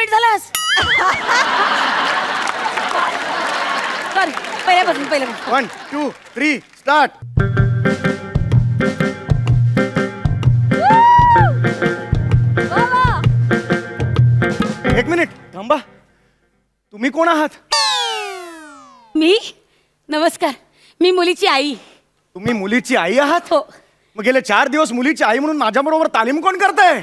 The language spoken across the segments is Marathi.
लेट झालास. सॉरी, पहिल्यापासून. 1 2 3 स्टार्ट. एक मिनिट थांबा. तुम्ही कोण आहात? मी नमस्कार, मी मुलीची आई. तुम्ही मुलीची आई आहात? हो. मग गेले 4 दिवस मुलीची आई म्हणून माझ्या बरोबर तालीम कोण करताय?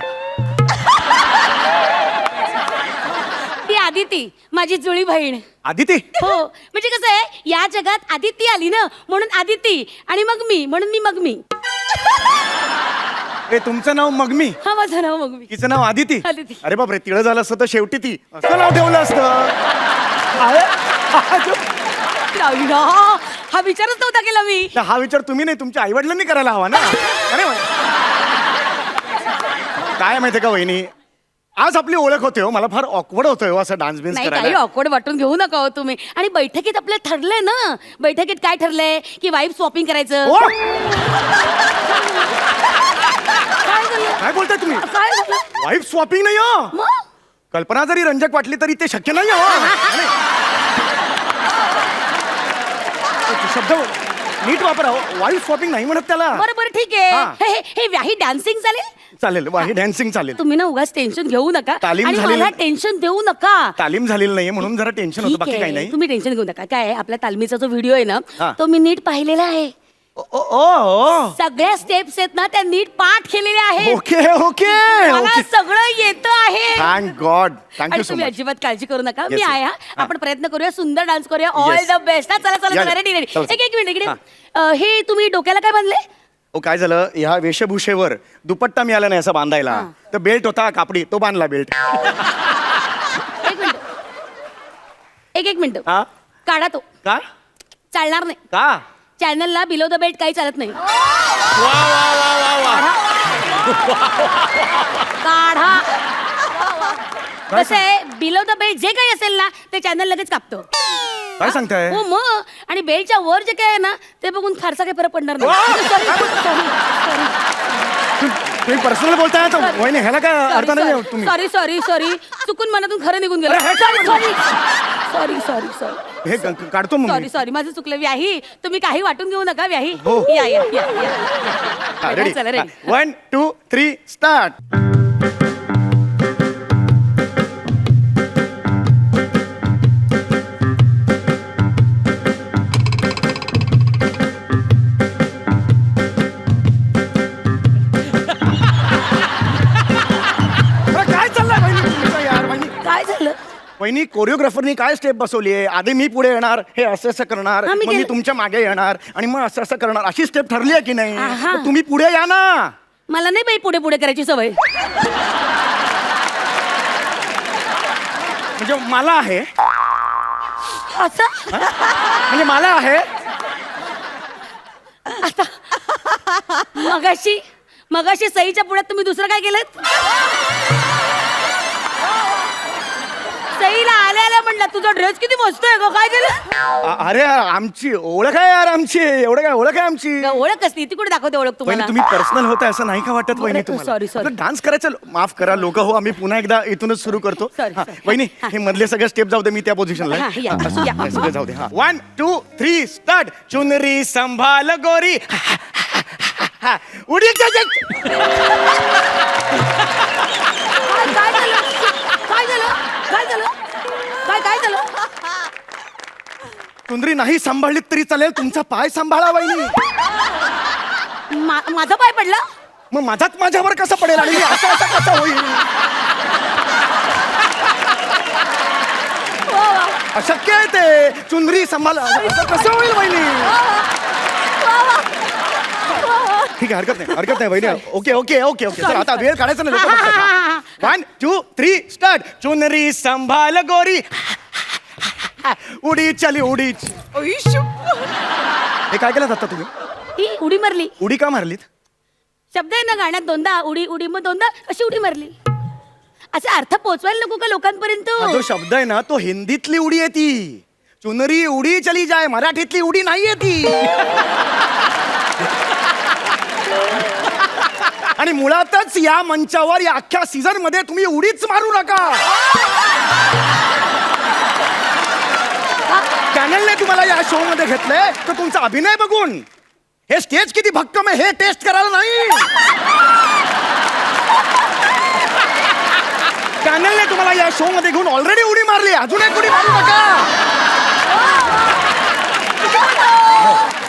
ती आदिती, माझी जुळी बहीण. आदिती? हो, म्हणजे कसं आहे, या जगात आदिती आली ना, म्हणून आदिती, आणि मग मी, म्हणून मी मग मी. ए तुमचं नाव मगमी? हा, माझं नाव मग मी. तिचं नाव आदिती? आदिती. अरे बापरे, तिळ झालं असतं तर शेवटी ती असं नाव ठेवलं असतं. हा विचारच नव्हता केला मी. हा विचार तुम्ही नाही, तुमच्या आई वडिलांनी करायला हवा ना. अरे काय माहितीये का वहिनी, आज आपली ओळख होते हो, मला फार ऑकवर्ड होतोय हो असं डान्स बिन्स नाही, काही करायला. ऑकवर्ड वाटून घेऊ नका हो तुम्ही. आणि बैठकीत आपलं ठरलंय ना, बैठकीत काय ठरलंय की वाईफ स्वॉपिंग करायचं. ओ, काय झालं? काय बोलताय तुम्ही? काय झालं? वाईफ स्वॉपिंग नाही हो. मग कल्पना जरी रंजक वाटली तरी ते शक्य नाही हो. शब्द नीट वापरा. वाईफ स्वॉपिंग नाही म्हणत त्याला. बरं बरं, ठीक आहे. हा. हे व्याही डान्सिंग चालेल. चालेल, वाही डान्सिंग चालेल. तुम्ही ना उगाच टेन्शन घेऊ नका तालीम आणि झालेली- मला टेन्शन देऊ नका. तालीम झालेली नाहीये म्हणून जरा टेन्शन होतं, ठीक बाकी काही आहे, नाही. तुम्ही टेन्शन घेऊ नका. काय आहे, आपल्या तालमीचा जो व्हिडिओ आहे हा. ना, तो मी नीट पाहिलेला आहे. ओ, ओ, ओ. सगळ्या स्टेप्स आहेत ना, त्या नीट पाठ केलेल्या आहेत. ओके ओके मला ओके. सगळं येतं आहे. थँक गॉड, थँक्यू आणि सो तुम्ही मच. अजिबात काळजी करू नका. Yes, मी yes. आहे. हा. आपण प्रयत्न करूया, सुंदर डान्स करूया. All Yes. The best. चला चला या, चला, या. Ready ready. चला, चला. एक मिनिट इकडे. हा. हे तुम्ही डोक्याला काय बांधले? ओ काय झालं, ह्या वेशभूषेवर दुपट्टा मिळाला नाही असं बांधायला, तर बेल्ट होता कापडी, तो बांधला बेल्ट. एक मिनिट, एक मिनिट. हा काढा तो. का? चालणार नाही. का? चॅनलला बिलो द बेल्ट काही चालत नाही. वा वा वा वा वा. काढा. कसं आहे, बिलो द बेल्ट जे काही असेल ना, ते चॅनल लगेच कापतो. काय सांगताय? हो मग. आणि बेल्टच्या वर जे काय आहे ना, ते बघून फारसा काही फरक पडणार नाही. Sorry, sorry. तुम्ही पर्सनल बोलताय तर वहिनी, ह्याला काय अर्थ नाही तुम्ही. सॉरी सॉरी सॉरी, चुकून मनातून खरं निघून गेलं. अरे, हे sorry sorry sorry sorry sorry हे काढतो मग सॉरी सॉरी, माझं चुकलं. व्याही, तुम्ही काही वाटून घेऊ नका. व्याही, हो. या या या या. रेडी. चला रेडी. 1 2 3 स्टार्ट. काय चाललंय वहिनी तुमचं यार? वहिनी, काय झालं? वहिनी कोरिओग्राफरनी काय स्टेप बसवली आहे? आधी मी पुढे येणार, हे असं असं करणार, हा, मी मग मी केलं. तुमच्या मागे येणार आणि मग असं असं करणार, अशी स्टेप ठरली आहे की नाही? आहा. मग तुम्ही पुढे या ना. मला नाही बाई पुढे पुढे करायची सवय. म्हणजे मला आहे, असं म्हणजे मला आहे. मगाशी सईच्या पुढ्यात तुम्ही दुसरं काय केलं? सईला आल्या म्हणलं, तुझा ड्रेस किती मस्त आहे ग, काय केलं? अरे यार, आमची ओळख आहे यार, आमची एवढं काय ओळख आहे आमची. ओळख असते ती, कुठे दाखवते ओळख वहिनी तुम्हाला? तुम्ही पर्सनल होता असं नाही का वाटत वहिनी बरं, तुम्हाला? sorry, sorry. डान्स करायचं माफ करा लोक हो, आम्ही पुन्हा एकदा इथूनच सुरू करतो. Sorry, हा, sorry. वहिनी हा. हे मधले सगळे स्टेप जाऊ दे, मी त्या पोझिशनला हा, या, या. सगळे जाऊ दे. हा 1 2 3 स्टार्ट. चुनरी संभाल गोरी उडी काय झालं? काय झालं? काय झालं? काय झालं? चुनरी नाही सांभाळलीत तरी चालेल, तुमचा पाय सांभाळा वहिनी. माझा पाय पडला? मग माझाच माझ्यावर कसा पडेल आणि मी असं असं कसं होईल? अशक्य आहे ते. चुनरी सांभाळा असं कसं होईल वहिनी? ठीक आहे, हरकत नाही वहिनी. Okay okay okay okay. चला आता वेळ काढायचा नाही. 1 2 3 स्टार्ट. चुनरी संभाल गोरी उडी चली उडी. हे काय केलं आता तुम्ही? ही उडी मारली. उडी का मारलीत? शब्द आहे ना गाण्यात, दोनदा उडी उडी, मग दोनदा अशी उडी मारली. असा अर्थ पोचवायला नको का लोकांपर्यंत? हा जो शब्द आहे ना, तो हिंदीतली उडी आहे ती. चुनरी उडी चली जाय, मराठीतली उडी नाहीये ती. आणि मुळातच या मंचावर या अख्ख्या सीझन मध्ये तुम्ही उडीच मारू नका. तुम्हाला या शो मध्ये घेतलंय तर तुमचा अभिनय बघून. हे स्टेज किती भक्कम आहे हे टेस्ट करायला नाही. चॅनलने तुम्हाला या शो मध्ये घेऊन ऑलरेडी उडी मारली, अजून एक उडी मारू नका.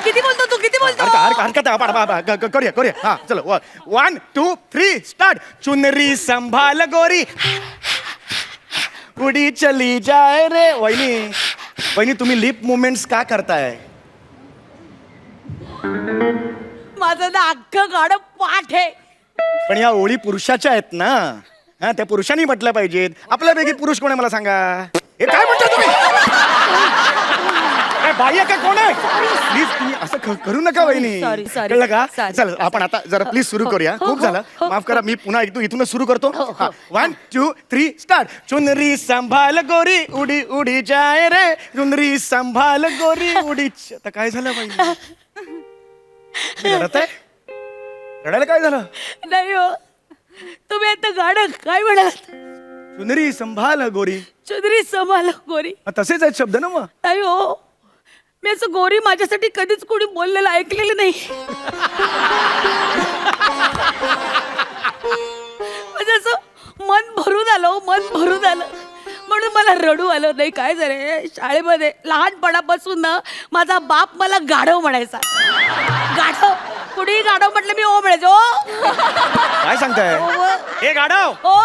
किती बोलतो तू, किती बोलतो? हरकत आहे, करूया. हा चलो 1 2 3 स्टार्ट. चुनरी संभाल गोरी उडी चली जाए रे. वहिनी तुम्ही लिप मुवमेंट्स का करताय? माझं ना अख्खं गाणं पाठ आहे. पण या ओळी पुरुषाच्या आहेत ना, हा त्या पुरुषांनी म्हटल्या पाहिजेत. आपल्यापैकी पुरुष कोण आहे मला सांगा. हे काय म्हणता तुम्ही? बाह्य का कोण आहे? प्लीज तुम्ही असं करू नका वहिनी. Sorry. कळलं का? Sorry. चल आपण आता जरा प्लीज सुरू करूया. खूप झालं, माफ करा. मी पुन्हा इथूनच सुरू करतो. 1 2 3 स्टार्ट. चुनरी संभाल गोरी उडी उडी जाए रे, चुनरी संभाल गोरी उडी. आता काय झालं वहिनी? रडत आहे? रडायला काय झालं? नाही हो, तुम्ही आता गाणं काय म्हणालात? चुनरी संभाल गोरी. चुनरी संभाल गोरी. तसेच आहेत शब्द ना मग. नाही हो, मी असं गोरी माझ्यासाठी कधीच कोणी बोललेलं ऐकलेलं नाही. म्हणजे असं मन भरून आलं म्हणून मला रडू आलं. नाही काय झालं, शाळेमध्ये लहानपणापासून ना माझा बाप मला गाढव म्हणायचा. गाढव, कुणीही गाढव म्हटलं मी ओ म्हणायचं. ओ काय सांगताय? हे गाढव. ओ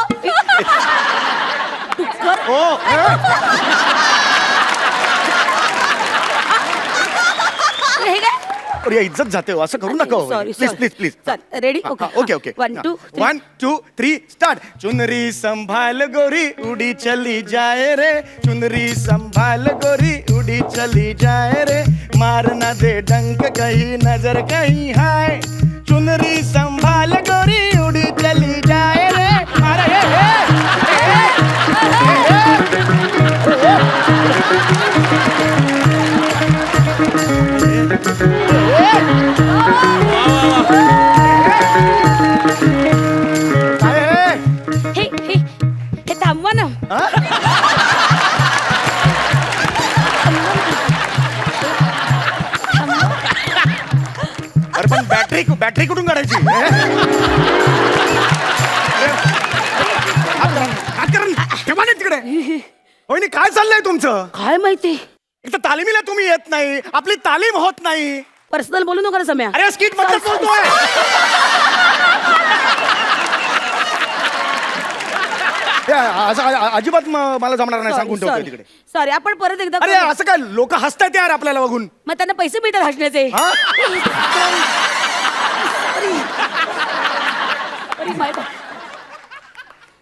हे काय? अरे इज्जत जाते हो, असं करू नका. Sorry please. Ready? Okay 1 2 3 start. चुनरी संभाल गोरी उडी चली जाए रे, चुनरी संभाल गोरी उडी चली जाए रे, मारना दे डंक कहीं नजर कहीं हाय, चुनरी संभाल गोरी उडी चली जाए रे. अरे हे थांबवा ना. अरे पण बॅटरी कुठून काढायची? ठेवा ना तिकडे. होय काय चाललंय तुमचं? काय माहिती, एक तर तालीमीला तुम्ही येत नाही, आपली तालीम होत नाही. पर्सनल बोलू नका ना सम्या. अरे स्किट बद्दल बोलतोय. अजिबात मला जमणार नाही, सांगून ठेवतोय तिकडे. सॉरी, आपण परत एकदा. अरे असं काय, लोक हसतायत यार आपल्याला बघून. मग त्यांना पैसे मिळतात हसण्याचे.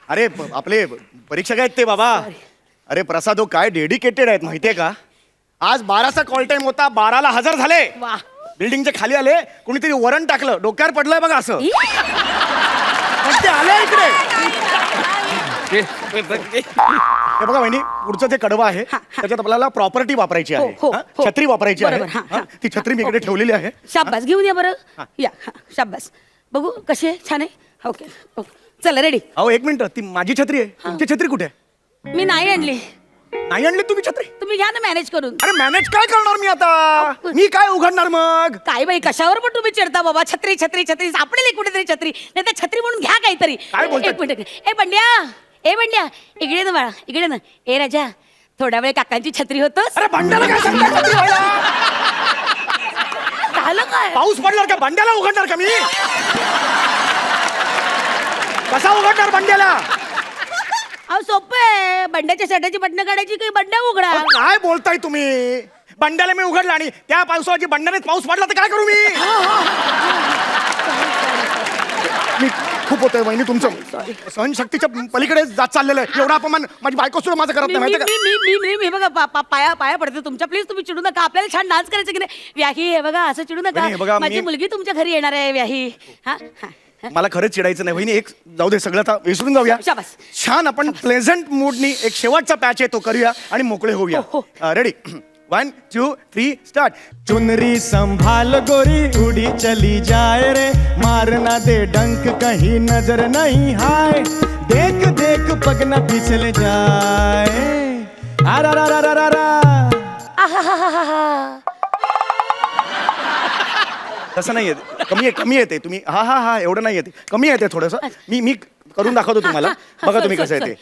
अरे आपले परीक्षक आहेत ते बाबा. अरे प्रसाद हो, काय डेडिकेटेड आहेत माहितीये का. आज 12चा कॉल टाइम होता, 12ला हजर झाले. वा. बिल्डिंगच्या खाली आले, कोणीतरी वरण टाकलं, डोक्यावर पडलंय बघा असं. पण ते आले इकडे. हे बघा वहिनी, पुढचं जे कडवं आहे त्याच्यात आपल्याला प्रॉपर्टी वापरायची आहे. छत्री वापरायची आहे. ती छत्री मी इकडे ठेवलेली आहे. शाबास, घेऊन या बरं. या शाबास. बघू कशी आहे, छान आहे. ओके चला रेडी. अहो एक मिनिट, ती माझी छत्री आहे, तुमची छत्री कुठे आहे? मी नाही आणली. नाही आणली तुम्ही छत्री? तुम्ही घ्या ना मॅनेज करून. अरे मॅनेज काय करणार मी आता? मी काय उघडणार मग? काय बाई, कशावर पण तुम्ही चिडता बाबा. छत्री छत्री छत्री सापडेल कुठेतरी छत्री, नाही तर छत्री म्हणून घ्या काहीतरी. काय बोलताय? एक मिनिट. ए बंड्या इकडे ना बाळा, इकडे ना. ए राजा, थोड्या वेळ काकांची छत्री होतोस. अरे बंड्याला काय सांगताय छत्री व्हायला? झालं काय? पाऊस पडणार का बंड्याला उघडणार का मी? कसा उघडणार बंड्याला? अहो सोपं आहे, बंड्याच्या शर्टाची बटणं काढायची की बंड्या उघडा. काय बोलताय तुम्ही? बंड्याला मी उघडला आणि त्या पावसाची बंड्याने पाऊस पडला तर काय करू मी? मी खूप होतंय वहिनी तुमचं. सहनशक्तीच्या पलीकडे जात चाललेलं आहे. एवढा अपमान माझी बायको सुद्धा माझं करत नाही माहिती का? मी बघा पाया पडते तुमच्या. प्लीज तुम्ही चिडू नका. आपल्याला छान डान्स करायचं की नाही. व्याही हे बघा, असं चिडू नका. माझी मुलगी तुमच्या घरी येणार आहे व्याही. हा मला खरंच चिडायचं नाही वहिनी. एक जाऊ दे, सगळं आता विसरून जाऊया. शाबास. छान आपण प्लेझंट मूडनी एक शेवटचा पॅच आहे तो करूया आणि मोकळे होऊया. रेडी? 1 2 3 स्टार्ट. चुनरी संभाल गोरी उड़ी चली जाए रे, मारना दे डंक कहीं नजर नहीं हाय, देख देख पग न फिसल जाए. तसं नाही येते, कमी येते. तुम्ही हा हा हा एवढं नाही येते, कमी येते थोडंसं. मी करून दाखवतो तुम्हाला, बघा तुम्ही कसं येते.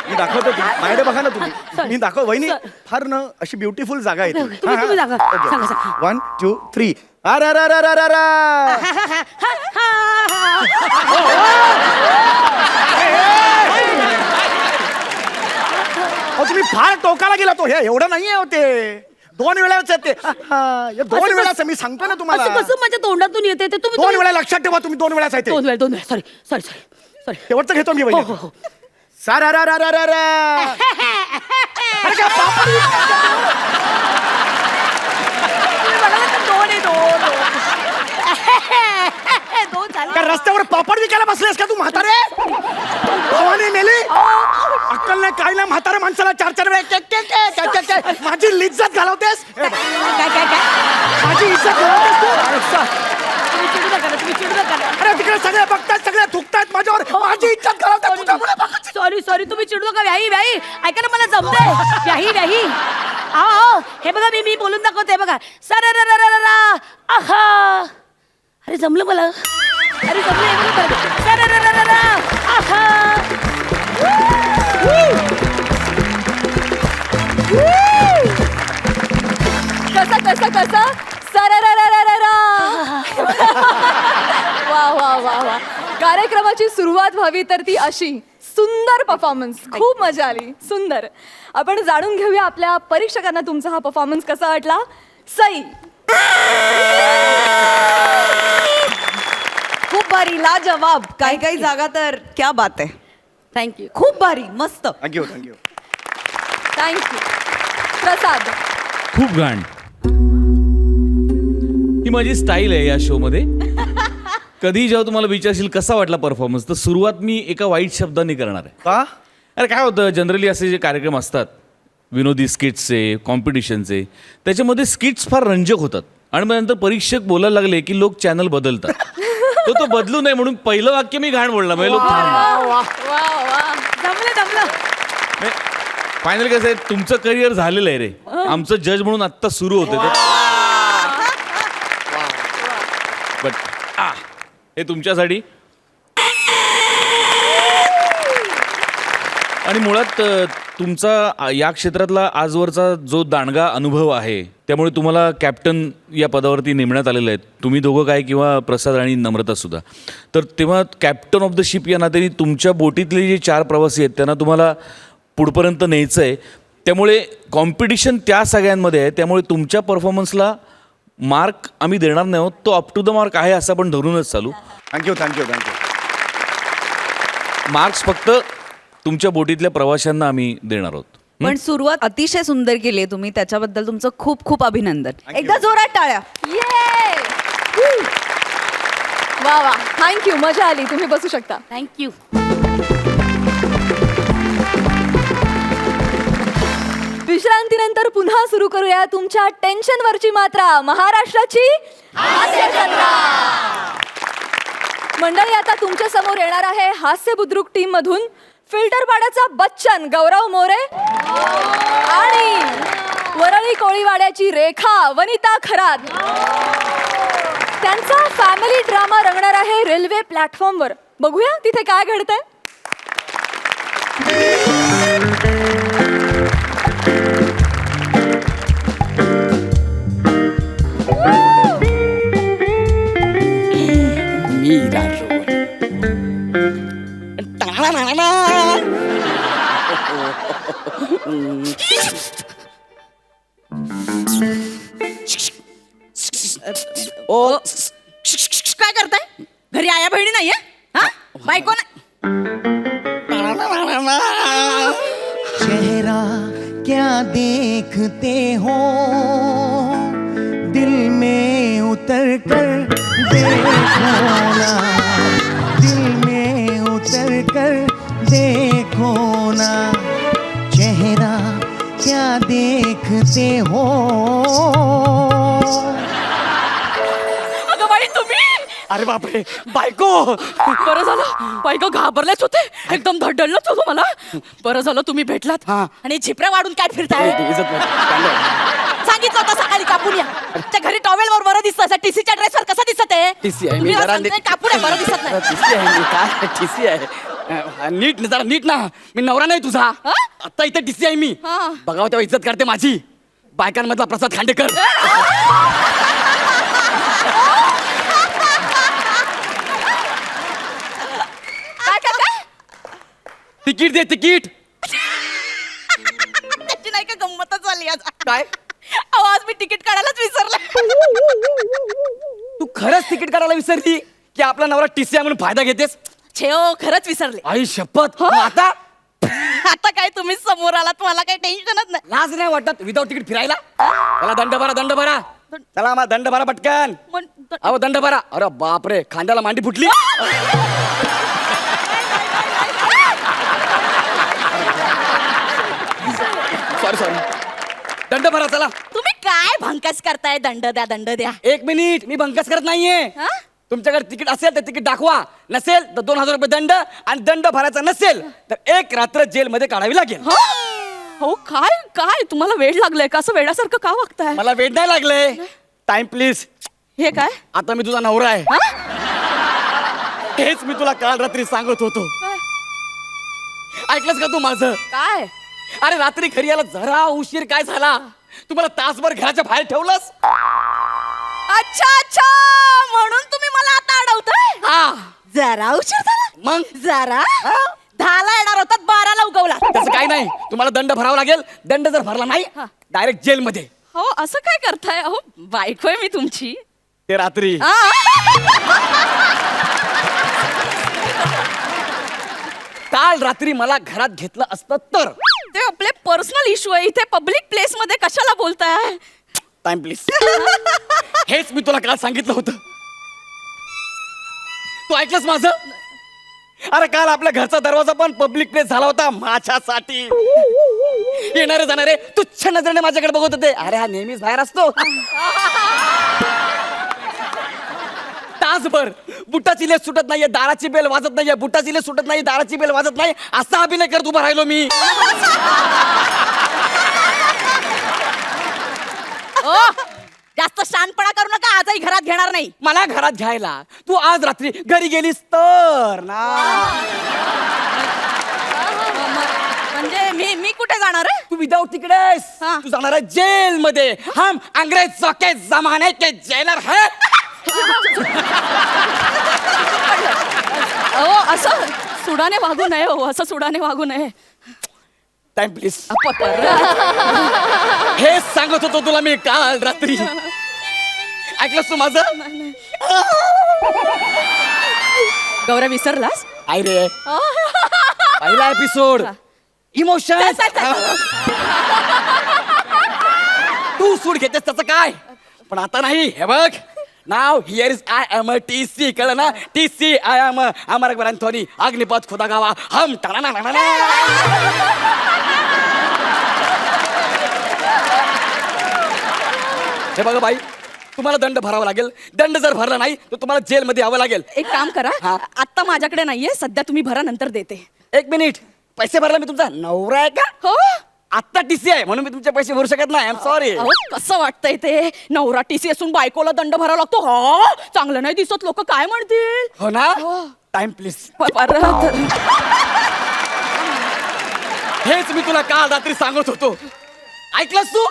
मी दाखवतो, माझ्याकडे बघा ना तुम्ही. मी दाखव वहिनी, फार न अशी ब्युटिफुल जागा येते. तुम्ही जागा सांगा. 1 2 3 तुम्ही फार टोकाला गेला. तो हे एवढं नाहीये होते, 2 वेळाच येते. 2 वेळाच मी सांगतो ना तुम्हाला. असं कसं माझ्या तोंडातून येते ते तुम्ही 2 वेळा लक्षात ठेवा. तुम्ही 2 वेळाच येते. 2 वेळा सॉरी शेवटचं घेतो मी. हो. रस्त्यावर पापड विकायला बसलेस का तू म्हातारे? भवानी मेली, अक्कल नाही काय नाही. म्हातारे माणसाला 4 वेळा माझी इज्जत घालवतेस. माझी इज्जत घालवतेस तुम्ही चिडू नका. अरे तिकडे सगळे बघतात, सगळे थुकतात माझ्यावर. माझी इज्जत घालवतात. सॉरी तुम्ही चिडू नका. व्याही ऐका ना, मला जमतंय. व्याही आओ हे बघा, मी बोलून दाखवते बघा. आहा, अरे जमलं मला. अरे जमलं. आहा. कसं सरररररररा. वा. कार्यक्रमाची सुरुवात व्हावी तर ती अशी. सुंदर परफॉर्मन्स, खूप मजा आली. सुंदर. आपण जाणून घेऊया आपल्या परीक्षकांना तुमचा हा परफॉर्मन्स कसा वाटला. सई. खूप भारी, लाजवाब. काही जागा तर क्या बात आहे. थँक्यू. खूप भारी, मस्त. थँक्यू. थँक्यू. प्रसाद. खूप घाण. ही माझी स्टाईल आहे या शो मध्ये. कधी जेव्हा तुम्हाला विचारशील कसा वाटला परफॉर्मन्स, तर सुरुवात मी एका वाईट शब्दांनी करणार आहे. का? अरे काय होतं, जनरली असे जे कार्यक्रम असतात विनोदी स्किट्सचे, कॉम्पिटिशनचे, त्याच्यामध्ये स्किट्स फार रंजक होतात आणि मग नंतर परीक्षक बोलायला लागले की लोक चॅनल बदलतात. तो बदलू नये म्हणून पहिलं वाक्य मी घाण बोलला. म्हणजे लोक जमलं. फायनल कसं आहे, तुमचं करिअर झालेलं आहे रे, आमचं जज म्हणून आत्ता सुरू होतं. बट हे तुमच्यासाठी. आणि मुळात तुमचा या क्षेत्रातला आजवरचा जो दांडगा अनुभव आहे, त्यामुळे तुम्हाला कॅप्टन या पदावरती नेमण्यात आलेलं आहे. तुम्ही दोघं काय, किंवा प्रसाद आणि नम्रता सुद्धा. तर तेव्हा कॅप्टन ऑफ द शिप या नात्याने तुमच्या बोटीतले जे 4 प्रवासी आहेत त्यांना तुम्हाला पुढपर्यंत न्यायचं आहे. त्यामुळे कॉम्पिटिशन त्या सगळ्यांमध्ये आहे. त्यामुळे तुमच्या परफॉर्मन्सला मार्क आम्ही देणार नाही आहोत. तो अप टू द मार्क आहे असं आपण धरूनच चालू. थँक्यू. मार्क्स फक्त तुमच्या बोटीतल्या प्रवाशांना आम्ही देणार आहोत. पण सुरुवात अतिशय सुंदर केली आहे तुम्ही, त्याच्याबद्दल तुमचं खूप खूप अभिनंदन. एकदा जोरात टाळ्या. ये. वा. थँक्यू. मजा आली. तुम्ही बसू शकता. थँक्यू. विश्रांतीनंतर पुन्हा सुरू करूया तुमच्या टेन्शनवरची मात्रा, महाराष्ट्राची हास्य जत्रा. मंडळी, आता तुमच्या समोर येणार आहे हास्य बुद्रुक टीम मधून फिल्टर पाड्याचा बच्चन गौरव मोरे आणि वरळी कोळीवाड्याची रेखा वनिता खरात. त्यांचा फॅमिली ड्रामा रंगणार आहे रेल्वे प्लॅटफॉर्मवर. बघूया तिथे काय घडतंय. ओ काय करताय? घरी आया बहिणी नाहीये? हा, बायको नाही. चेहरा क्या देखते हो, दिल में उतर कर देखो ना, दिल में उतर कर देखो ना, चेहरा क्या देखते हो. अरे बापरे बायको. बरं झालं बायका घाबरलेच होते एकदम धडधडलंच होतं मला. बरं झालं तुम्ही भेटलात. हा. आणि झिपऱ्या वाढून काय फिरताय? इज्जत नाही. सांगितलं होतं सकाळी कापून या. त्या घरी टॉवेल वर बरं दिसतं, टीसीच्या ड्रेसवर कसं दिसत आहे? TC आहे मी मी जरा सांगते, कापून आहे, बरं दिसत नाही. TC आहे मी काय TC आहे. नीट जरा नीट ना. मी नवरा नाही तुझा. आता इथे TC आहे मी. हा. बघावं तेव्हा इज्जत करते माझी. बायकांमधला प्रसाद खांडेकर. काय काय काय? तिकीट दे तिकीट. त्याची नाही का गंमतच झाली आज. काय अहो, आज मी तिकीट काढायलाच विसरले. तू खरंच तिकीट काढायला विसरली की आपला नवरा TC आहे म्हणून फायदा घेतेस? छेओ खरंच विसरले. आई शपथ. मग आता आता काय तुम्ही समोर आलात मला काही टेन्शनच नाही. लाज नाही वाटत विदाऊट तिकीट फिरायला? चला दंड भरा दंड भरा. चला मग दंड भरा पटकन. अहो दंड भरा. अरे बापरे खांद्याला मांडी फुटली. Sorry sorry. दंड भरा चला. तुम्ही काय भंकस करताय? दंड द्या दंड द्या. एक मिनिट मी भंकस करत नाहीये. हा? तुमच्याकडे तिकीट असेल तर तिकीट दाखवा, नसेल तर 2000 रुपये दंड, आणि दंड भरायचा नसेल तर 1 रात्र जेलमध्ये काढावी लागेल. हो काय काय तुम्हाला वेळ लागलाय का? असं वेळासारखं का वागताय? मला वेळ नाही लागले. Time please. हे काय? आता मी तुझा नवरा आहे. हेच मी तुला काल रात्री सांगत होतो. ऐकलंस का तू माझं? काय? अरे रात्री घरी यायला जरा उशीर काय झाला? तुम्हाला तासभर घराच्या बाहेर ठेवलंस. अच्छा अच्छा, म्हणून तुम्ही मला आता अडवताय? हा जरा उशीर झाला. मग जरा 10ला येणार होतात, 12ला उगवला. तसं काही नाही. तुम्हाला दंड भरावा लागेल. दंड जर भरला नाही डायरेक्ट जेलमध्ये. हो असं काय करताय? अहो बायको आहे मी तुमची. ते रात्री काल रात्री मला घरात घेतलं असतं तर. ते आपले पर्सनल इश्यू आहे. इथे पब्लिक प्लेस मध्ये कशाला बोलताय? Time please. हेच मी तुला काल सांगितलं होतं. तू ऐकलंस माझं? अरे काल आपल्या घरचा दरवाजा पण पब्लिक प्लेस झाला होता माझ्यासाठी. येणारे जाणारे तुच्छ नजरेने माझ्याकडे बघत होते. अरे हा नेहमीच बाहेर असतो. तासभर बुटाची लेस सुटत नाहीये, दाराची बेल वाजत नाहीये, बुटाची लेस सुटत नाही, दाराची बेल वाजत नाही, असा अभिनय करत उभा राहिलो मी. ओ, जास्त शानपणा करू नका. आजही घरात घेणार नाही. मला घरात घ्यायला तू आज रात्री घरी गेलीस तर ना. म्हणजे मी कुठे जाणार आहे? तू विदाऊट तिकडेस. हा. तू जाणार आहे जेल मध्ये. हम अंग्रेजों के जमाने के जेलर है. अहो असं सुडाने वागू नये. हो असं सुडाने वागू नये. Time please. हेच सांगत होतो तुला मी काल रात्री. ऐकलंस तू माझं? गौरव विसरलास? आई रे पहिला एपिसोड इमोशन. तू सूड घेतेस त्याचं काय, पण आता नाही. हे बघ नाव here is I am a TC. कळलं ना? TC I am Amar Akbar Anthony Agneepath Khuda Gawah हम. हे बघा बाई, तुम्हाला दंड भरावा लागेल. दंड जर भरला नाही तर तुम्हाला जेलमध्ये यावं लागेल. एक काम करा. हा. आता माझ्याकडे नाहीये सध्या. तुम्ही भरा नंतर देते. एक मिनिट. पैसे भरला मी तुमचा नवरा आहे का? हो. आत्ता TC आहे म्हणून मी तुमचे पैसे भरू शकत नाही. I am sorry. अहो कसं वाटतंय ते? नवरा TC असून बायकोला दंड भरावा लागतो. हो चांगलं नाही दिसत. लोक काय म्हणतील? हो ना? Time please. हेच मी तुला काल रात्री सांगत होतो. ऐकलंस तू?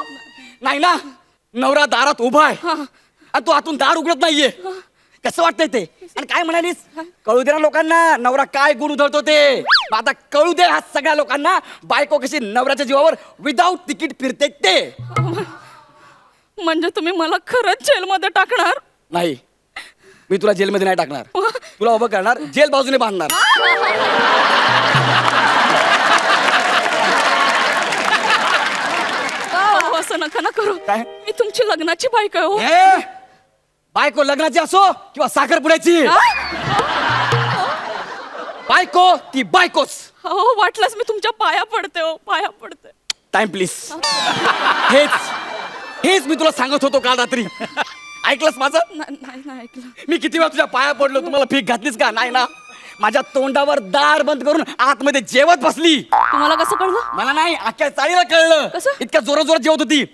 नाही ना? नवरा दारात उभा आहे आणि तू आतून दार उघडत नाहीये. कसं वाटतंय ते? आणि काय म्हणालीस? कळू दे ना लोकांना नवरा काय गुण उधळतो ते. मग आता कळू दे ह्या सगळ्या लोकांना बायको कशी नवऱ्याच्या जीवावर विदाऊट तिकीट फिरते ते. म्हणजे तुम्ही मला खरंच जेलमध्ये टाकणार? नाही, मी तुला जेलमध्ये नाही टाकणार. तुला उभं करणार, जेल बाजूने बांधणार. अहो, असं नका ना करू. काय? मी तुमची लग्नाची बायको आहे. हो. ए, बायको लग्नाची असो किंवा साखरपुड्याची, बायको ती बायकोच. हो वाटलंच मी तुमच्या पाया पडते. हो पाया पडते. Time please. हेच हेच मी तुला सांगत होतो काल रात्री. ऐकलंस माझं? नाही ऐकलं. मी किती वेळा तुझ्या पाया पडलो, तुम्हाला भीक घातलीस का? नाही ना. माझ्या तोंडावर दार बंद करून आतमध्ये जेवत बसली. तुम्हाला कसं कळलं? मला नाही, अख्ख्या चाळीला कळलं. कसं? इतक्या जोरात जोरात जेवत होती.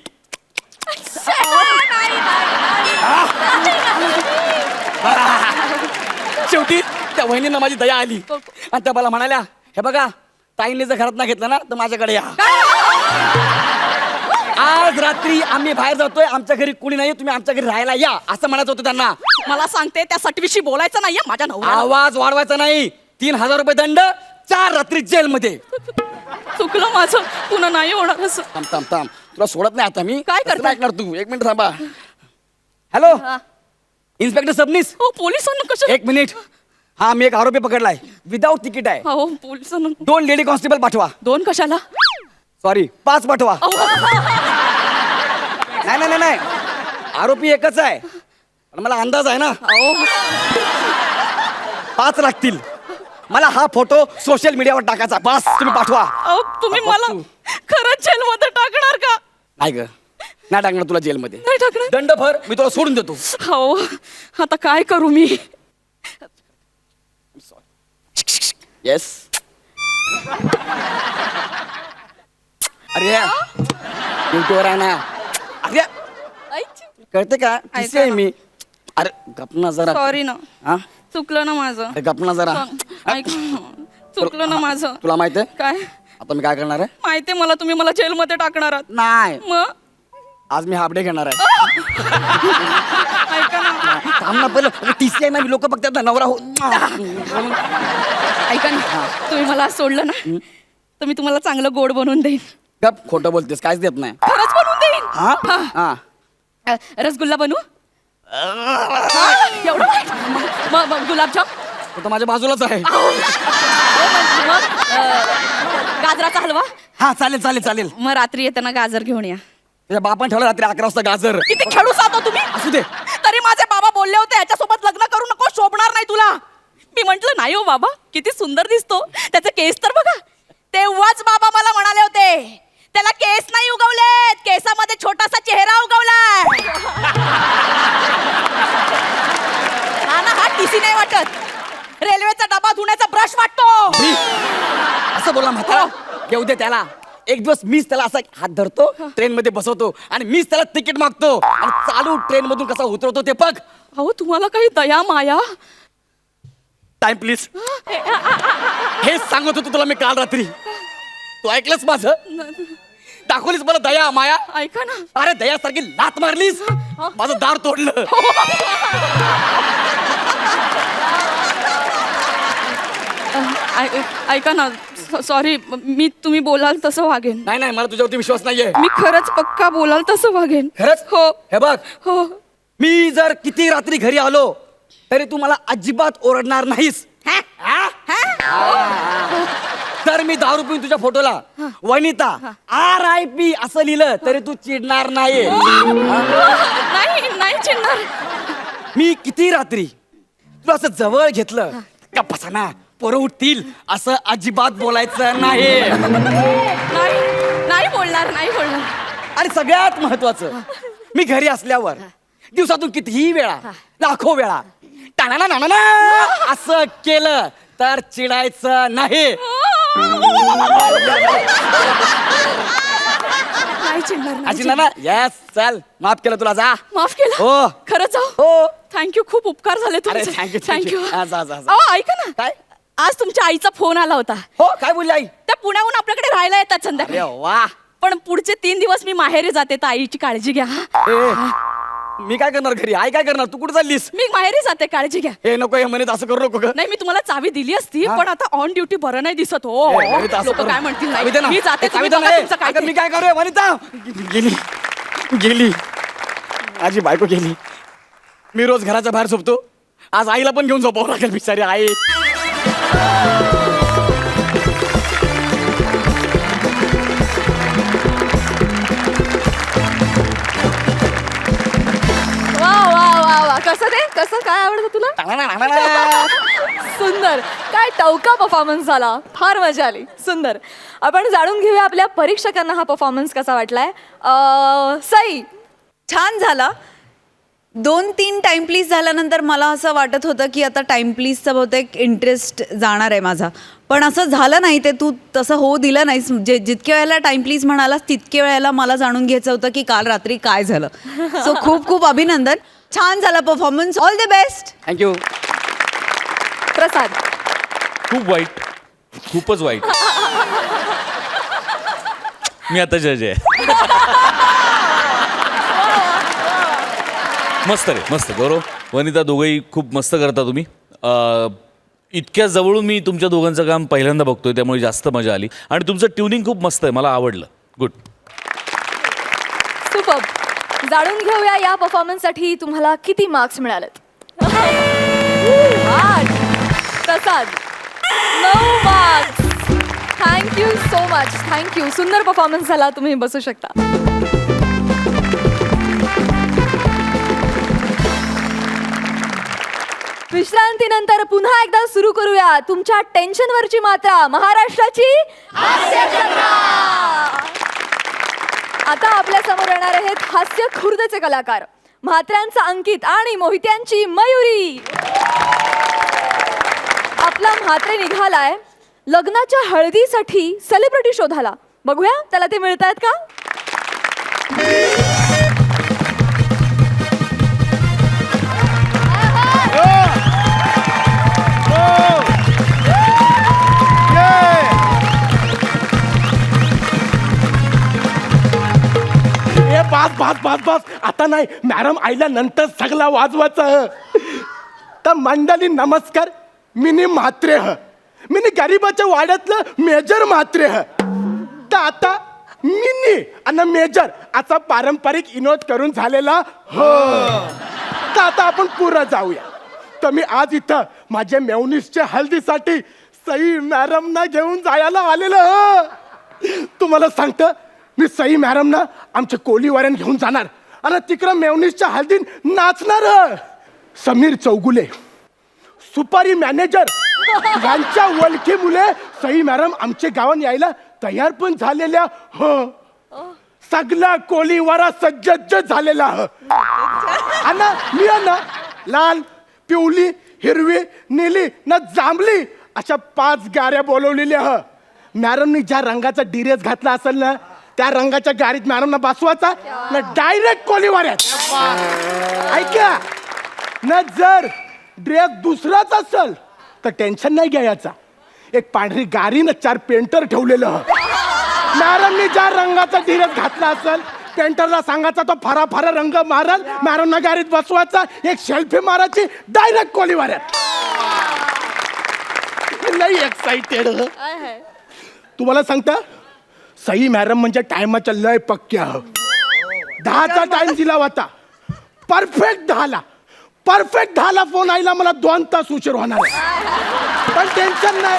शेवटी त्या वहिनींना माझी दया आली आणि त्या मला म्हणाल्या, हे बघा, ताईंनी जर घरात नाही घेतलं ना तर माझ्याकडे या. आज रात्री आम्ही बाहेर जातोय, आमच्या घरी कुणी नाही, तुम्ही आमच्या घरी राहायला या, असं म्हणायचं होतं त्यांना. मला सांगते त्या सटवीशी बोलायचं नाहीये माझ्या नवऱ्याला. आवाज वाढवायचा नाही. 3000 रुपये दंड, 4 रात्री जेलमध्ये. चुकलं माझं, पुन्हा नाही होणार असं. थांब थांब थांब, तुला सोडत नाही आता मी. काय कसं करताय? ऐकणार तू? 1 मिनिट थांबा. हॅलो, इन्स्पेक्टर सबनीस, हो पोलिसांना कसं? 1 मिनिट. हा, मी एक आरोपी पकडलाय, विदाऊट तिकीट आहे. हो पोलिसांना. 2 लेडी कॉन्स्टेबल पाठवा. 2 कशाला? सॉरी, 5 पाठवा. अहो, नाही नाही नाही, आरोपी एकच आहे, पण मला अंदाज आहे ना. 5 लागतील. मला हा फोटो सोशल मीडियावर टाकायचा. बस, तुम्ही पाठवा. अहो, तुम्ही मला खरंच जेलमध्ये टाकणार का? नाही ग, नाही टाकणार तुला जेलमध्ये. नाही टाकणार. दंड भर, मी तुला सोडून देतो. हो, आता काय करू मी? येस. अरे ड्युटीवर आहे ना. अरे कळते का? किसी आहे मी. अरे गपना जरा. सॉरी ना, हा, चुकलं ना माझं. अरे गपना जरा. ऐक ना, चुकलं ना माझं. तुला माहिती आहे काय आता मी काय करणार आहे? माहितीये मला, तुम्ही मला जेलमध्ये टाकणार आहात. नाही, मग आज मी हाफ डे घेणार आहे. ऐका ना, थांब ना पहिलं. टीसी आहे ना, लोक बघतात ना, नवरा हो. ऐका ना, तुम्ही मला सोडलं ना तर मी तुम्हाला चांगलं गोड बनवून देईन. गप, खोटं बोलतेस, काहीच देत नाही. खरंच बनवून देईन. हा हा. रसगुल्ला बनवू? एवढं वाईट? मग गुलाबजाम? तो तर माझ्या बाजूलाच आहे. मग गाजराचा हलवा? हा, चालेल चालेल चालेल. मग रात्री येताना गाजर घेऊन या. तुझ्या बापान ठेवलं रात्री 11 वाजता गाजर. किती खेळू जातो तुम्ही. असू दे. तरी माझे बाबा बोलले होते याच्यासोबत लग्न करू नको, शोभणार नाही तुला. मी म्हंटल नाही हो बाबा, किती सुंदर दिसतो, त्याचे केस तर बघा. तेव्हाच बाबा मला म्हणाले होते, त्याला केस नाही उगवलेत, केसामध्ये छोटासा चेहरा उगवलाय. हा ना, हा टीसी नाही वाटत, रेल्वेचा डबा धुण्याचा ब्रश वाटतो. असं बोला म्हातारा. येऊ दे त्याला. एक दिवस मीच त्याला असा हात धरतो, ट्रेन मध्ये बसवतो आणि मीच त्याला तिकीट मागतो आणि चालू ट्रेन मधून कसा उतरवतो ते बघ. अहो तुम्हाला काही दया माया? Time please. हेच सांगत होतो तुला मी काल रात्री. तू ऐकलंस माझं? दाखवलीस मला दया माया? ऐका ना, अरे दयासारखी लात मारलीस, माझं दार तोडलं. ऐका ना, सॉरी, मी तुम्ही बोलाल तसं वागेन. नाही नाही, मला तुझ्यावरती विश्वास नाहीये. मी खरंच पक्का बोलाल तसं वागेन. खरंच? हो हे बघ, हो. मी जर किती रात्री घरी आलो तरी तू मला अजिबात ओरडणार नाहीस. हा? जर मी 10 रुपये तुझ्या फोटोला वनिता RIP असं लिहिलं तरी तू चिडणार नाही. नाही नाही चिडणार. मी किती रात्री तुला असं जवळ घेतलं का बसाना पोरं उठतील असं अजिबात बोलायचं नाही. नाही नाही बोलणार, नाही बोलणार. आणि सगळ्यात महत्वाचं, मी घरी असल्यावर दिवसातून कितीही वेळा, लाखो वेळा टाणा नाना असं केलं तर चिडायचं नाही. नाही चिडणार, नाही अशी ना. येस, चल, माफ केलं तुला, जा. माफ केलं? हो. खरंच जाऊ? हो. थँक्यू, खूप उपकार झाले अरे तुमचे. Thank you thank you. जा जा जा. अहो ऐका ना, काय? आज तुमच्या आईचा फोन आला होता. हो, काय बोलली आई? त्या पुण्याहून आपल्याकडे राहायला येतात अरे संध्याकाळी. वा. पण पुढचे 3 दिवस मी माहेरी जाते, तर आईची काळजी घ्या. ए, मी काय करणार घरी? आई काय करणार? तू कुठे चाललीस? मी माहेरी जाते, काळजी घ्या. हे नको, हे म्हणत असं करू नको ग. नाही, मी तुम्हाला चावी दिली असती, हा? पण आता ऑन ड्युटी बरं नाही दिसत. हो, ए, वनिता, असं लोक करू. काय म्हणतील? चावी दे ना. मी जाते, ए, तुम्ही चावी दे बघा ना. ए, तुमचं काय अगं, ते. मी काय करू वनिता? गेली गेली माझी बायको गेली. मी रोज घराच्या बाहेर झोपतो, आज आईला पण घेऊन झोपावं लागेल, बिचारी आई. वा वा वा वा, कसं ते, कसं काय आवडतं तुला? सुंदर, काय टवका परफॉर्मन्स झाला, फार मजा आली. सुंदर. आपण जाणून घेऊया आपल्या परीक्षकांना हा परफॉर्मन्स कसा वाटलाय. सई, छान झाला. 2-3 टाइम प्लीज झाल्यानंतर मला असं वाटत होतं की आता टाइम प्लीजचा बहुतेक इंटरेस्ट जाणार आहे माझा, पण असं झालं नाही. ते तू तसं होऊ दिलं नाहीस. जितक्या वेळेला टाइम प्लीज म्हणालास तितक्या वेळेला मला जाणून घ्यायचं होतं की काल रात्री काय झालं. सो खूप खूप अभिनंदन. छान झाला performance. All the best. Thank you. Prasad. खूप वाईट, खूपच वाईट. मी आता जज आहे. मस्त रे, मस्त. गौरव, वनिता, दोघंही खूप मस्त करता तुम्ही. इतक्या जवळून मी तुमच्या दोघांचं काम पहिल्यांदा बघतोय, त्यामुळे जास्त मजा आली. आणि तुमचं ट्युनिंग खूप मस्त आहे, मला आवडलं. गुड. सुपर. जाणून घेऊया या परफॉर्मन्ससाठी तुम्हाला किती मार्क्स मिळालेत. 8. प्रसाद 9 marks. Thank you so much. Thank you. सुंदर परफॉर्मन्स झाला. तुम्ही बसू शकता. विश्रांतीनंतर पुन्हा एकदा सुरू करूया तुमच्या टेन्शनवरची मात्रा, महाराष्ट्राची हास्यजत्रा. आता आपल्या समोर येणार आहेत हास्य खुर्दचे कलाकार, म्हात्र्यांचा अंकित आणि मोहित्यांची मयुरी. आपला म्हात्रे निघालाय लग्नाच्या हळदीसाठी सेलिब्रिटी शोधाला. बघूया त्याला ते मिळतायत का. बास बास बास बास. आता नाही, मॅडम आईल्यानंतर सगळा वाजवायचं. तर मंडळी नमस्कार. मिनी म्हात्रे ह, मिनी गरीबाच्या वाड्यातलं मेजर म्हात्रे ह. तर आता मिनी आणि मेजर असा पारंपरिक विनोद करून झालेला हो. तर आता आपण पुढं जाऊया. तर मी आज इथं माझ्या मेवणीसच्या हल्दीसाठी सई मॅडमना घेऊन जायला आलेलं हो. तुम्हाला सांगतं, मी सई मॅडमना आमच्या कोलीवाऱ्यान घेऊन जाणार आणि तिकडं मेवणीसच्या हल्दीत नाचणार. समीर चौगुले, सुपारी मॅनेजर यांच्या ओळखी मुले सई मॅडम आमच्या गावात यायला तयार पण झालेल्या हो. सगळा कोलीवारा सज्ज झालेला हो. आणि मी ना लाल, पिवली, हिरवी, नीली ना जांभली अशा 5 गाड्या बोलवलेल्या ह. मॅडमनी ज्या रंगाचा ड्रेस घातला असेल ना, त्या रंगाच्या गाडीत मॅडमना बसवायचा ना डायरेक्ट कोलीवाऱ्यात. ऐका ना, जर ड्रेस दुसराच असेल तर टेन्शन नाही घ्यायचा. एक पांढरी गाडी ना 4 पेंटर ठेवलेलं. मॅडमनी ज्या रंगाचा ड्रेस घातला असेल पेंटरला सांगायचा तो फरा फरा रंग मारल, मॅडमना गाडीत बसवायचा, एक सेल्फी मारायची, डायरेक्ट कोलीवाऱ्यात. नाही एक्साइटेड. तुम्हाला सांगता, सई मॅडम म्हणजे टायमाच्या लय पक्क्या. 10चा टाइम दिला होता, परफेक्ट 10ला. परफेक्ट 10ला फोन आईला मला 2 तास उशीर होणार आहे. पण टेन्शन नाही,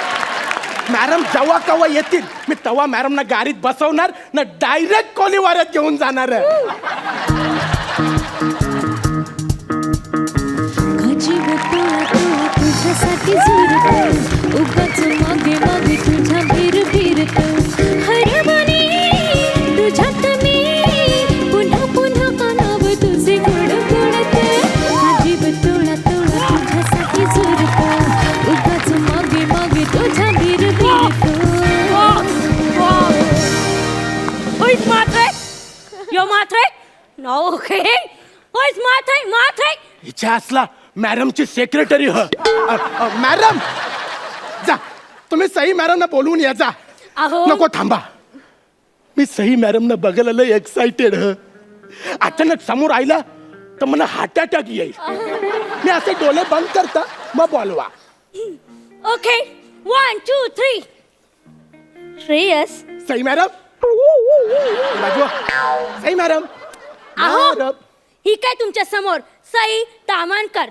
मॅडम जेव्हा केव्हा येतील मी तेव्हा मॅडमना गाडीत बसवणार ना डायरेक्ट कोलीवाऱ्यात घेऊन जाणार. तुझ्यासाठी झुरतो उगाच मागे मागे तुझ्या भीर फिरतो. हरवणे तुझ्यात मी पुन्हा पुन्हा कानाव तुझे गोड गोडते. जीव तोळा तोळा तुझ्यासाठी झुरतो उगाच मागे मागे तुझ्या भीर फिरतो. Who's Matre? You're Matre? No, okay. Who's Matre? Matre? हिच्या असला मॅडमची सेक्रेटरी ह. मॅडम जा, तुम्ही सई मॅडमना बोलवून या जा. अहो. नको थांबा, मी सई मॅडमना बघायला लय एक्साइटेड ह. अचानक समोर आईला तर मला हार्ट अटॅक येईल. मी असे डोळे बंद करता मग बोलवा. Okay. 1, 2, 3. श्रेयस. सई मॅडम, बाजू. सई मॅडम. अहो. मॅडम. ही काय तुमच्या समोर सई तामणकर.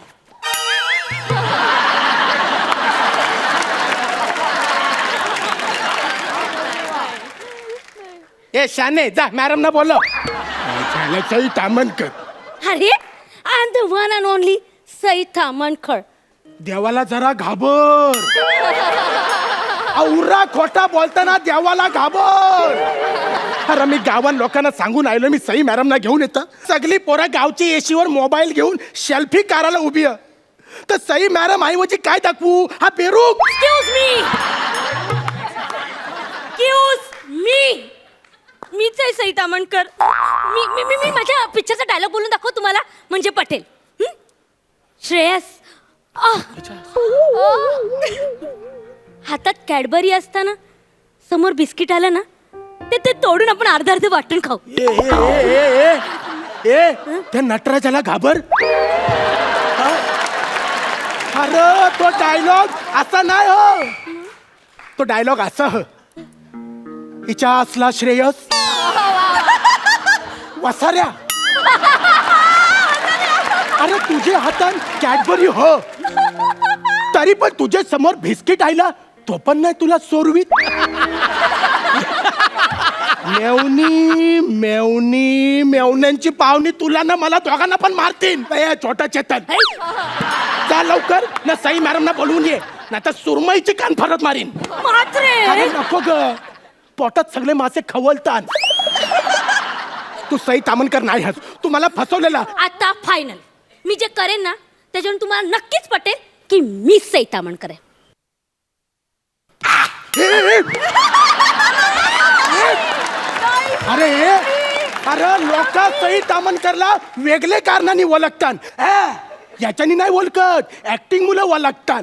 ए शाने जा, मॅडमना बोलव. सई तामणकर. अरे, I am the one and only Sai Tamankar. देवाला जरा घाबर. औरा खोटा बोलताना देवाला घाबर. अरे मी गावात लोकांना सांगून आलो मी सई मॅडमला घेऊन येतं. सगळी पोरं गावची एशीवर मोबाईल घेऊन सेल्फी काढायला उभी आहे. तर सई मॅडम ऐवजी काय दाखवू? हा पेरू. मीच आहे सई तामणकर. मी माझ्या पिक्चरचा डायलॉग बोलून दाखव तुम्हाला म्हणजे पटेल. श्रेयस हातात कॅडबरी असताना समोर बिस्किट आलं ना ते तोडून आपण अर्ध अर्ध वाटून खाऊ. ए त्या नटराजाला घाबर. अरे तो डायलॉग असा नाही हो. तो डायलॉग असा ह. हिच्या असला श्रेयस वसाऱ्या. अरे तुझे हातात कॅडबरी हो तरी पण तुझ्या समोर बिस्किट आयला तो पण नाही तुला सोरवीत. मेवणी मेवणी मेवण्यांची पाहुणी तुला ना मला दोघांना पण मारतील. ए, छोटा चेतन जा लवकर ना सई मॅडमना बोलवून ये ना तर सुरमईची कान फरत मारीन. अरे नको ग पोटात सगळे मासे खवलतात. तू सई तामणकर नाही हस. तू मला फसवलेला. आता फायनल मी जे करेन ना त्याच्यावरून तुम्हाला नक्कीच पटेल की मी सई तामणकर आहे. अरे अरे लोक सई तामणकरला वेगळे कारणाने ओळखतात. याच्यानी नाही ओळखत ऍक्टिंग मुलं ओळखतात.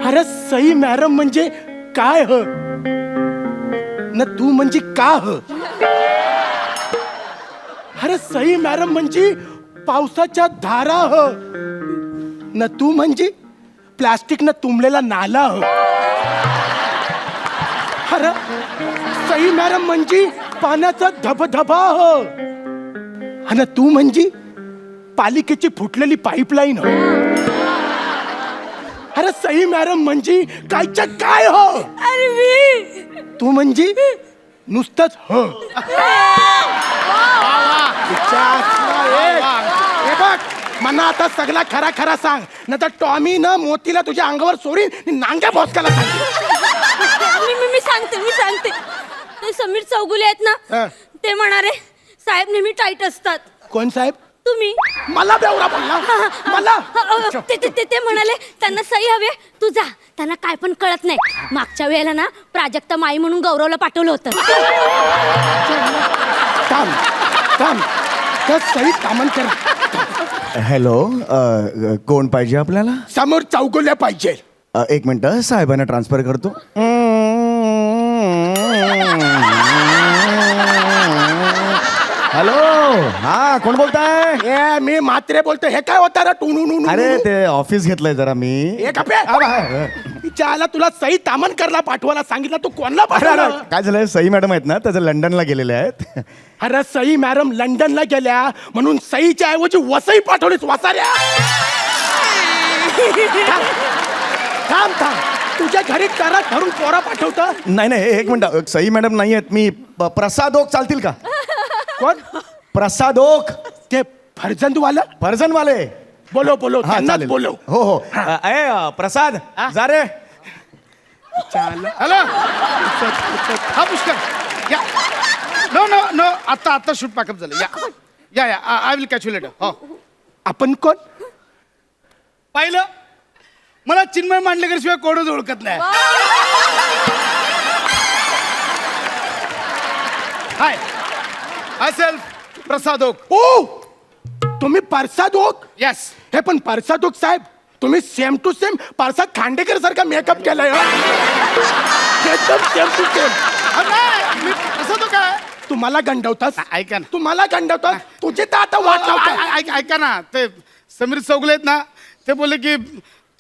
अरे सई मॅडम म्हणजे काय ह न तू म्हणजे का ह. अरे सई मॅडम म्हणजे पावसाच्या धारा ह न तू म्हणजे प्लास्टिक न तुंबलेला नाला ह. अरे सई मॅडम म्हणजे पाण्याचा धबधबा ह आणि तू म्हणजे पालिकेची फुटलेली पाईपलाईन हो. अरे सई मॅडम म्हणजे कायच्या काय हो. अरे तू म्हणजे नुसतंच हो. बघ मना आता सगळा खरा खरा सांग ना तर टॉमी न मोतीला तुझ्या अंगावर सोडीन नांग्या भोसकाला सांग. मी सांगते ते समीर चौगुले आहेत ना ते म्हणाले साहेब नेहमी टाईट असतात. कोण साहेब? तुम्ही. मला बेवडा बोलला मला. ते म्हणाले त्यांना सई हवे तू जा त्यांना काय पण कळत नाही. मागच्या वेळेला ना प्राजक्ता माई म्हणून गौरवला पाठवलं होतं. थांब थांब तर सई तामणकर. हॅलो कोण पाहिजे आपल्याला? समोर चौगुल्या पाहिजे. एक मिनिट साहेबांना ट्रान्सफर करतो. हॅलो हा कोण बोलताय? ए मी म्हात्रे बोलतो. हे काय होता रे टुनू? अरे ते ऑफिस घेतलंय जरा मी. आला तुला सई तामणकरला पाठवायला सांगितलं तू कोणला पाठवला? काय झालंय सई मॅडम आहेत ना त्याचं लंडनला गेलेले आहेत. अरे सई मॅडम लंडनला गेल्या म्हणून सईच्या ऐवजी वसई पाठवलीस वसाऱ्या. थांब थांब तुझ्या घरी करत धरून पोरा पाठवतं. नाही एक मिनिट सई मॅडम नाही आहेत. मी प्रसाद ओक चालतील का? कोण? प्रसाद ओक ते फर्जंदवाला फर्जनवाले. बोलो हा चालेल. बोलो. हो प्रसाद जा रे. हॅलो हा पुष्कर या. नो आता शूट पॅकअप झालं. या I will catch you later. हो आपण कोण? पाहिलं मला चिन्मय मांडलेकर शिवाय कोणच ओळखत नाही. हाय आय सेल्फ प्रसाद ओक. ओ तुम्ही प्रसाद ओक? येस. हे पण प्रसाद ओक साहेब तुम्ही same to same Prasad Khandekar सारखा मेकअप केलाय. एकदम सेम टू सेम. मी प्रसाद ओक आहे. तुम्हाला गंडवतास. ऐका ना. तुम्हाला गंडवतास. तुझे तर आता वाट लावतात. ऐका ना ते समीर चौगुले आहेत ना ते बोलले की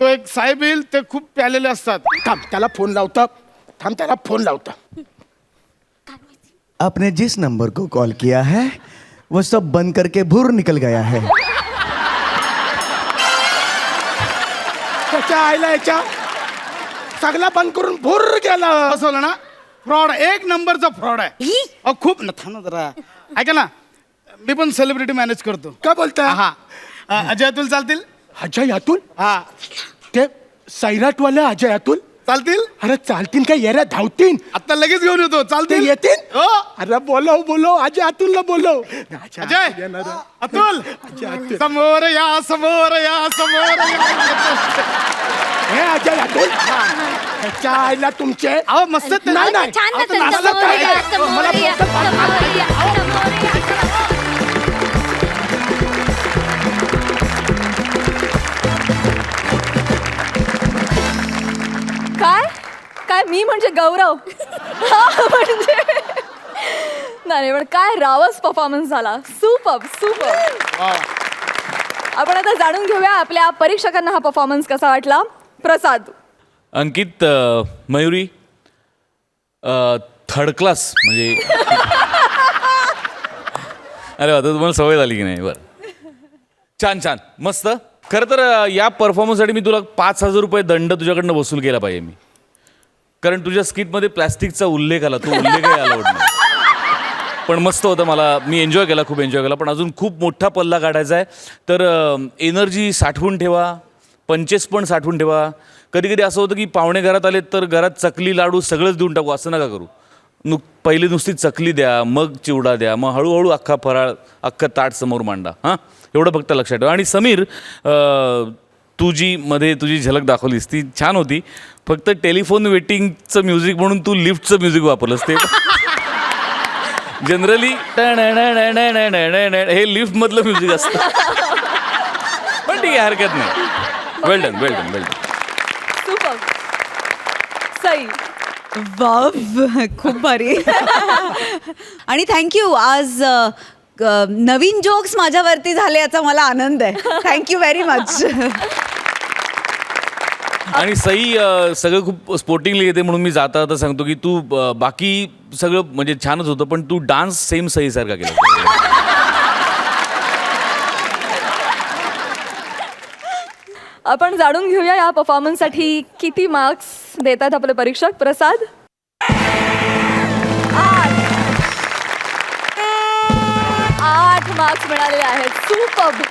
तो एक साहेब येईल ते खूप प्यालेले असतात. थांब त्याला फोन लावता. आपने जिस नंबर को कॉल किया है वो सब बंद करके भूर निकल गया है. त्याच्या आईला याच्या सगळा बंद करून भुर गेला. फसवलं ना. फ्रॉड एक नंबरचा फ्रॉड आहे. खूप ना थांब ना जरा. ऐका ना मी पण सेलिब्रिटी मॅनेज करतो. काय बोलता? हा अजय अतुल चालतील? अजय अतुल हा ते सैराटवाले अजय अतुल चालतील अरे चालतील का येऱ्या धावतीन आता लगेच घेऊन येतो ते चालतील येतील हो अरे बोलव अजय अतुलला बोलव अजय अतुल अजय अतुल समोर या समोर या समोर या हे अजय अतुल ह्याच्या आईला तुमचे अहो मस्त ते- नाही नाही छान अहो, ते नाचत, नाचत नाही. समोर मला या, बोलतात, समोर या, समोर या. काय काय मी म्हणजे गौरव हा, म्हणजे नाही पण काय रावस परफॉर्मन्स झाला सुपर सुपर आपण आता जाणून घेऊया आपल्या परीक्षकांना हा परफॉर्मन्स कसा वाटला. प्रसाद. अंकित मयुरी थर्ड क्लास म्हणजे अरे आता तुम्हाला सवय झाली की नाही बरं छान छान मस्त. खरं तर या परफॉर्मन्ससाठी मी तुला 5,000 रुपये दंड तुझ्याकडनं वसूल केला पाहिजे मी, कारण तुझ्या स्किटमध्ये प्लॅस्टिकचा उल्लेख आला, तो उल्लेखही आला नाही. पण मस्त होतं, मला मी एन्जॉय केला, खूप एन्जॉय केला. पण अजून खूप मोठा पल्ला काढायचा आहे, तर एनर्जी साठवून ठेवा, पंचेस पण साठवून ठेवा. कधी कधी असं होतं की पाहुणे घरात आले तर घरात चकली लाडू सगळंच देऊन टाकू, असं नका करू. पहिली नुसती चकली द्या, मग चिवडा द्या, मग हळूहळू अख्खा फराळ अख्खं ताट समोर मांडा. हां एवढं फक्त लक्षात ठेवा. आणि समीर तू जी मध्ये तुझी झलक दाखवलीस ती छान होती, फक्त टेलिफोन वेटिंगचं म्युझिक म्हणून तू लिफ्टचं म्युझिक वापरलंस. ते जनरली हे लिफ्टमधलं म्युझिक असतं, पण ठीक आहे, हरकत नाही. वेल डन वेल डन वेल डन. सुपर. सई. वाव खूप भारी. आणि थँक्यू, आज नवीन जोक्स माझ्यावरती झाले याचा मला आनंद आहे. Thank you very much. आणि सई सगळं खूप स्पोर्टिंगली येते म्हणून मी जाता जाता सांगतो की तू बाकी सगळं म्हणजे छानच होतं, पण तू डान्स सेम सईसारखा केला. आपण जाणून घेऊया या परफॉर्मन्ससाठी किती मार्क्स देतात आपले परीक्षक. प्रसाद. 8 मार्क्स मिळालेले आहेत. सुपर.